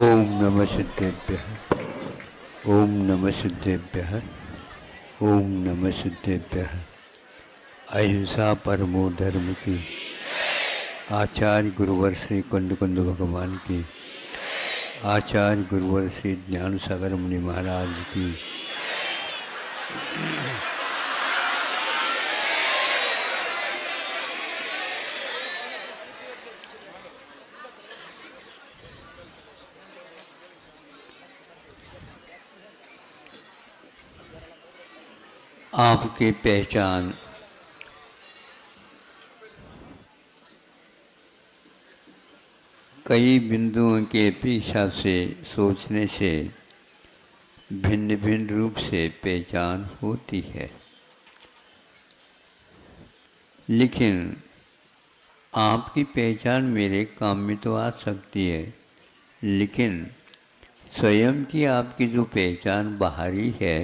ओम नमः सिद्धेभ्यः। ओम नमः सिद्धेभ्यः। ओम नमः सिद्धेभ्यः। अहिंसा परमो धर्म की। आचार्य गुरुवर श्री कुंद कुंद भगवान की। आचार्य गुरुवर श्री ज्ञान सागर मुनि महाराज की। आपकी पहचान कई बिंदुओं के पीछा से सोचने से भिन्न भिन्न रूप से पहचान होती है, लेकिन आपकी पहचान मेरे काम में तो आ सकती है, लेकिन स्वयं की आपकी जो पहचान बाहरी है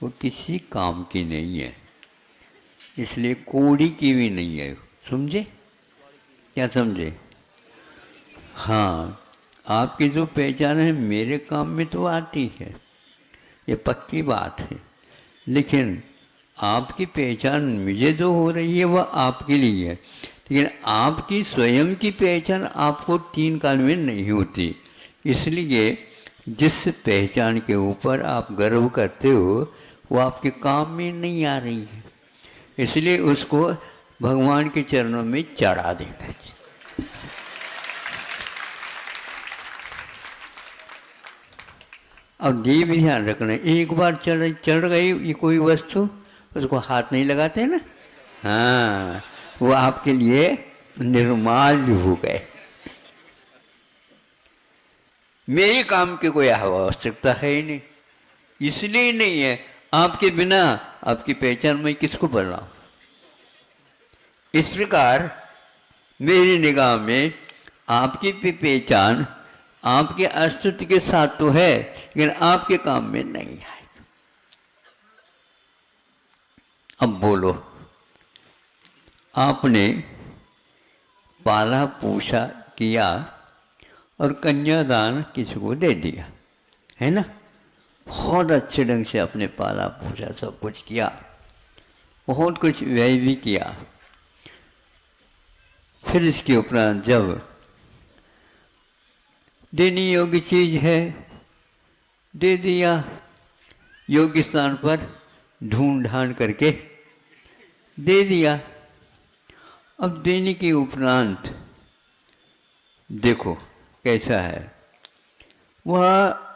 वो किसी काम की नहीं है, इसलिए कोड़ी की भी नहीं है। समझे? क्या समझे? हाँ, आपकी जो पहचान है मेरे काम में तो आती है, ये पक्की बात है, लेकिन आपकी पहचान मुझे जो हो रही है वह आपके लिए है, लेकिन आपकी स्वयं की पहचान आपको तीन काल में नहीं होती। इसलिए जिस पहचान के ऊपर आप गर्व करते हो वो आपके काम में नहीं आ रही है, इसलिए उसको भगवान के चरणों में चढ़ा देना चाहिए। अब ये भी ध्यान रखना, एक बार चढ़ गई ये कोई वस्तु, उसको हाथ नहीं लगाते ना। हाँ, वो आपके लिए निर्माल्य हो गए। मेरे काम की कोई आवश्यकता है ही नहीं, इसलिए नहीं है। आपके बिना आपकी पहचान मैं किसको बोल रहा हूं? इस प्रकार मेरी निगाह में आपकी भी पहचान आपके अस्तित्व के साथ तो है, लेकिन आपके काम में नहीं है। अब बोलो, आपने पाला पोषा किया और कन्यादान किसी को दे दिया, है ना? बहुत अच्छे ढंग से आपने पाला पोषा सब कुछ किया, बहुत कुछ व्यय भी किया। फिर इसके उपरांत जब देने योग्य चीज है दे दिया, योग्य स्थान पर ढूंढ ढांड करके दे दिया। अब देने के उपरांत देखो कैसा है, वह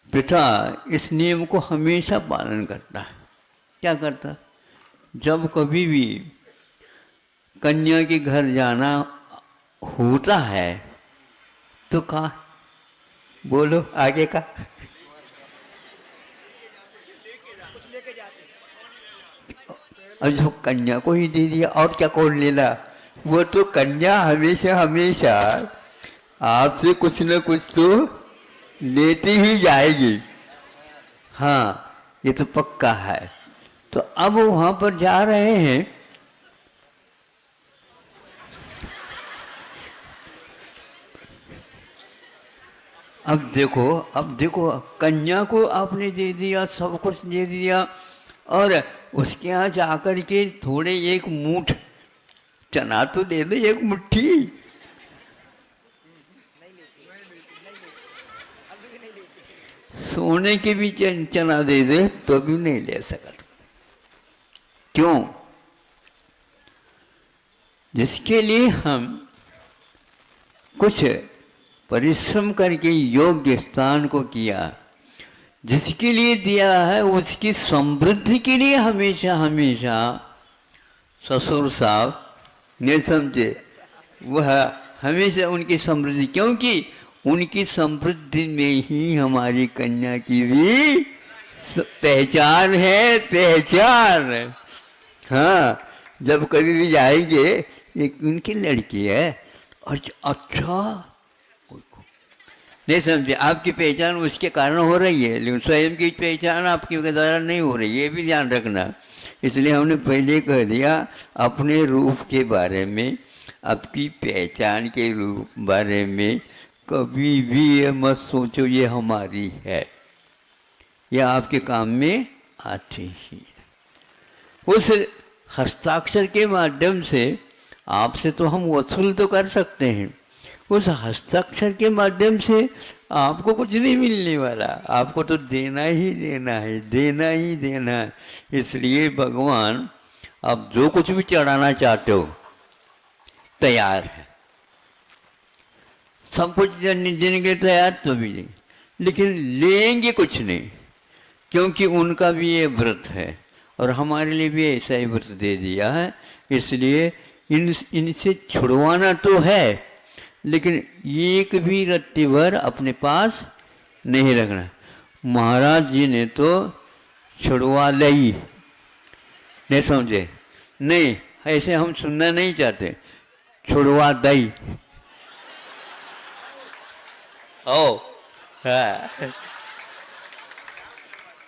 पिता इस नियम को हमेशा पालन करता है। क्या करता? जब कभी भी कन्या के घर जाना होता है तो कहा, बोलो आगे का, अब जो कन्या को ही दे दिया और क्या कौन लेना? वो तो कन्या हमेशा हमेशा आपसे कुछ न कुछ तो लेती ही जाएगी। हाँ, ये तो पक्का है। तो अब वहां पर जा रहे हैं, अब देखो कन्या को आपने दे दिया, सब कुछ दे दिया, और उसके यहाँ जाकर के थोड़े एक मूठ चना तो दे दे, एक मुट्ठी। सोने के भी चना दे दे तो भी नहीं ले सकता। क्यों? जिसके लिए हम कुछ परिश्रम करके योग्य स्थान को किया, जिसके लिए दिया है उसकी समृद्धि के लिए हमेशा हमेशा ससुर साहब नहीं समझे, वह हमेशा उनकी समृद्धि, क्योंकि उनकी समृद्धि में ही हमारी कन्या की भी पहचान है, पहचान। हाँ, जब कभी भी जाएंगे एक उनकी लड़की है, और अच्छा नहीं समझे, आपकी पहचान उसके कारण हो रही है, लेकिन स्वयं की पहचान आपके द्वारा नहीं हो रही है, ये भी ध्यान रखना। इसलिए हमने पहले कह दिया अपने रूप के बारे में, आपकी पहचान के रूप बारे में कभी भी ये मत सोचो ये हमारी है, ये आपके काम में आती ही। उस हस्ताक्षर के माध्यम से आपसे तो हम वसूल तो कर सकते हैं, उस हस्ताक्षर के माध्यम से आपको कुछ नहीं मिलने वाला, आपको तो देना ही देना है, देना ही देना है। इसलिए भगवान आप जो कुछ भी चढ़ाना चाहते हो तैयार है, सब कुछ देने के लिए तैयार तो भी नहीं, लेकिन लेंगे कुछ नहीं, क्योंकि उनका भी ये व्रत है और हमारे लिए भी ऐसा ही व्रत दे दिया है। इसलिए इनसे छुड़वाना तो है, लेकिन एक भी रत्ती भर अपने पास नहीं रखना। महाराज जी ने तो छुड़वा ली, नहीं समझे? नहीं, ऐसे हम सुनना नहीं चाहते, छुड़वा दई। ओ हाँ,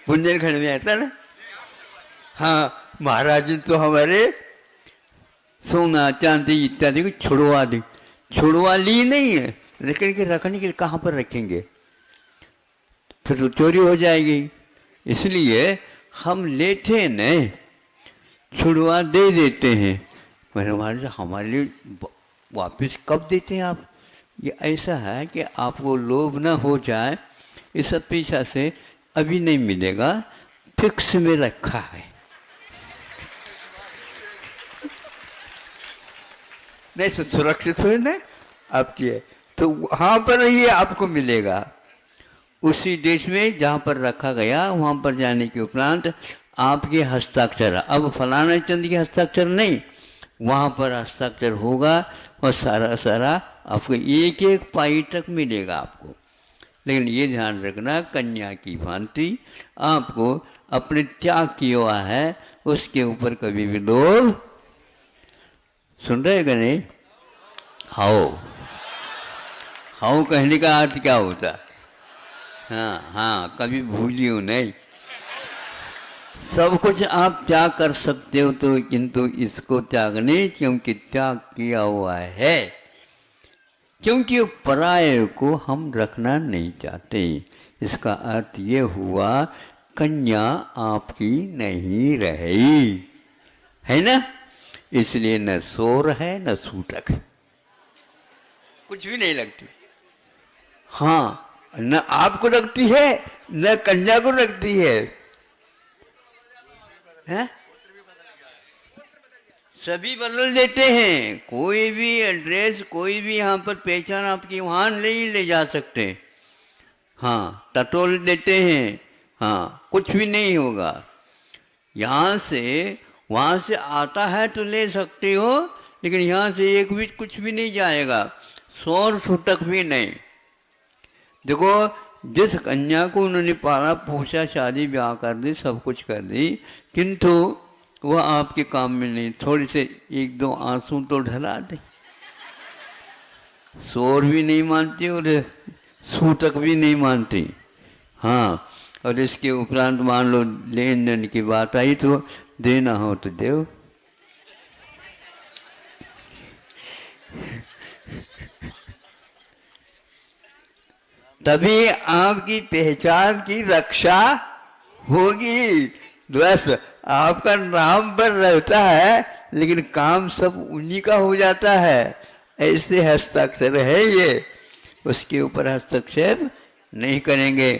बुंदेलखंड में आता ना। हाँ, महाराज जी तो हमारे सोना चांदी इत्यादि को छुड़वा दी, छुड़वा ली नहीं है, लेकिन कि रखने के लिए कहाँ पर रखेंगे, फिर तो चोरी हो जाएगी। इसलिए हम लेते नहीं, छुड़वा दे देते हैं। मेरे महाराज हमारे लिए वापस कब देते हैं आप? ये ऐसा है कि आपको लोभ ना हो जाए, इस अपेक्षा से अभी नहीं मिलेगा, फिक्स में रखा है। नहीं सुरक्षित हो ना आपकी है, तो वहाँ पर ही आपको मिलेगा, उसी देश में जहाँ पर रखा गया वहाँ पर जाने के उपरांत आपके हस्ताक्षर, अब फलाना चंद के हस्ताक्षर नहीं, वहाँ पर हस्ताक्षर होगा और सारा सारा आपको एक एक पाई तक मिलेगा आपको। लेकिन ये ध्यान रखना, कन्या की भांति आपको अपने त्याग किया हुआ है उसके ऊपर कभी भी लोभ, सुन रहे कि नहीं? हाओ हाओ कहने का अर्थ क्या होता? हाँ हाँ, कभी भूलियो नहीं। सब कुछ आप त्याग कर सकते हो तो, किंतु इसको त्याग नहीं, क्योंकि त्याग किया हुआ है, क्योंकि पराये को हम रखना नहीं चाहते। इसका अर्थ ये हुआ कन्या आपकी नहीं रही है ना, इसलिए न सोर है न सूतक, कुछ भी नहीं लगती। हाँ, न आपको लगती है न कन्या को लगती है, हैं? सभी बदल देते हैं, कोई भी एड्रेस, कोई भी यहाँ पर पहचान आपकी वहाँ नहीं ले जा सकते। हाँ, टटोल देते हैं, हाँ, कुछ भी नहीं होगा। यहाँ से वहाँ से आता है तो ले सकते हो, लेकिन यहाँ से एक भी कुछ भी नहीं जाएगा, सौर छूटक भी नहीं। देखो, जिस कन्या को उन्होंने पाला पोसा, शादी ब्याह कर दी, सब कुछ कर दी, किंतु वह आपके काम में नहीं, थोड़ी से एक दो आंसू तो ढला दे, शोर भी नहीं मानती और सूतक भी नहीं मानती। हाँ, और इसके उपरांत मान लो लेन देन की बात आई तो देना हो तो दो। तभी आपकी पहचान की रक्षा होगी। बस आपका नाम पर रहता है, लेकिन काम सब उन्हीं का हो जाता है। ऐसे हस्ताक्षर है ये, उसके ऊपर हस्ताक्षर नहीं करेंगे।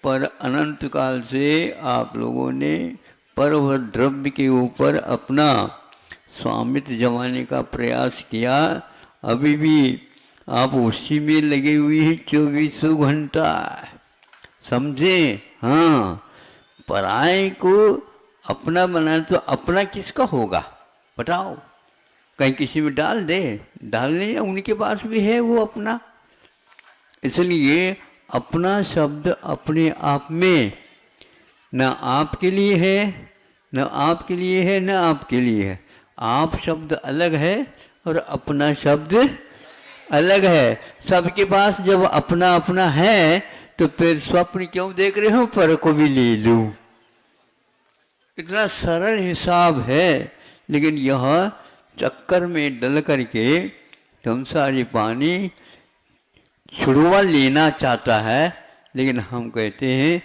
पर अनंत काल से आप लोगों ने पर्व द्रव्य के ऊपर अपना स्वामित्व जमाने का प्रयास किया, अभी भी आप उसी में लगे हुए हैं 24 घंटा, समझे? हाँ, पराये को अपना बना तो अपना किसका होगा बताओ? कहीं किसी में डाल दे, डालने उनके पास भी है वो अपना। इसलिए अपना शब्द अपने आप में न आपके लिए है, न आपके लिए है, न आपके लिए है। आप शब्द अलग है और अपना शब्द अलग है। सबके पास जब अपना अपना है तो फिर स्वप्न क्यों देख रहे हो, पर को भी ले लूं। इतना सरल हिसाब है, लेकिन यह चक्कर में डल करके तुम सारी पानी छुड़वा लेना चाहता है, लेकिन हम कहते हैं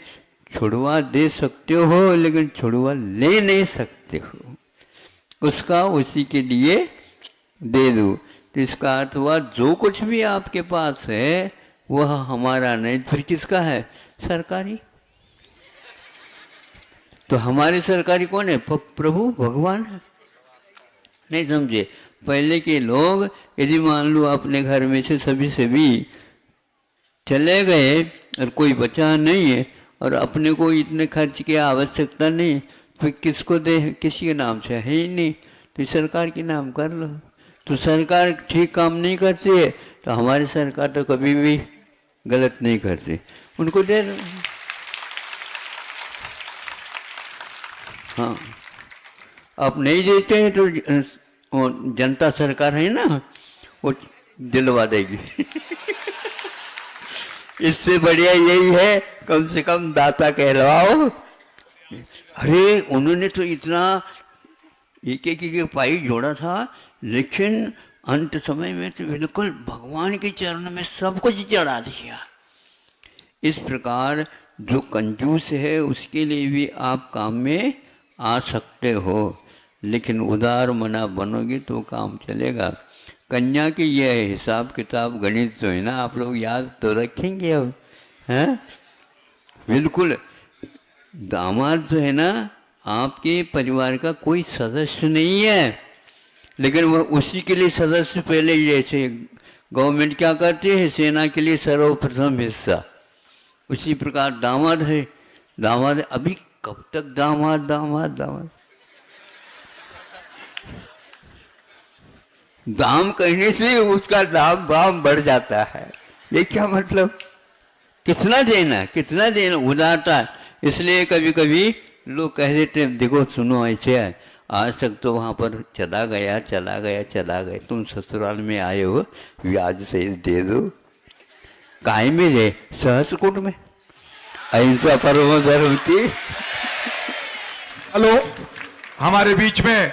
छुड़वा दे सकते हो लेकिन छुड़वा ले नहीं सकते हो, उसका उसी के लिए दे दो। तो इसका अर्थ हुआ जो कुछ भी आपके पास है वह हमारा नहीं, फिर किसका है? सरकारी। तो हमारे सरकारी कौन है? प्रभु भगवान है। नहीं समझे? पहले के लोग यदि मान लो अपने घर में से सभी चले गए और कोई बचा नहीं है और अपने को इतने खर्च की आवश्यकता नहीं, फिर किसको दे? किसी के नाम से है ही नहीं, तो सरकार के नाम कर लो। तो सरकार ठीक काम नहीं करती है तो हमारी सरकार तो कभी भी गलत नहीं करती, उनको दे दो। हाँ, आप नहीं देते हैं तो जनता सरकार है ना, वो दिलवा देगी। इससे बढ़िया यही है, कम से कम दाता कहलवाओ। अरे उन्होंने तो इतना एक पाई जोड़ा था, लेकिन अंत समय में तो बिल्कुल भगवान के चरण में सब कुछ चढ़ा दिया। इस प्रकार जो कंजूस है उसके लिए भी आप काम में आ सकते हो, लेकिन उदार मना बनोगे तो काम चलेगा। कन्या की यह हिसाब किताब गणित तो है ना, आप लोग याद तो रखेंगे अब, हैं? बिल्कुल। दामाद जो है ना आपके परिवार का कोई सदस्य नहीं है, लेकिन वह उसी के लिए सदस्य पहले, जैसे गवर्नमेंट क्या करती है, सेना के लिए सर्वप्रथम हिस्सा, उसी प्रकार दामाद है। दामाद अभी कब तक दामाद दामाद दामाद? दाम कहने से उसका दाम बाम बढ़ जाता है। ये क्या मतलब? कितना देना, कितना देना, उदारता। इसलिए कभी कभी लोग कह देते हैं, देखो सुनो ऐसे है, आज तक तो वहाँ पर चला गया, तुम ससुराल में आए हो, ब्याज से दे दो। काय में दे? सहस्रकूट में। अहिंसा परमो धर्म की। हेलो, हमारे बीच में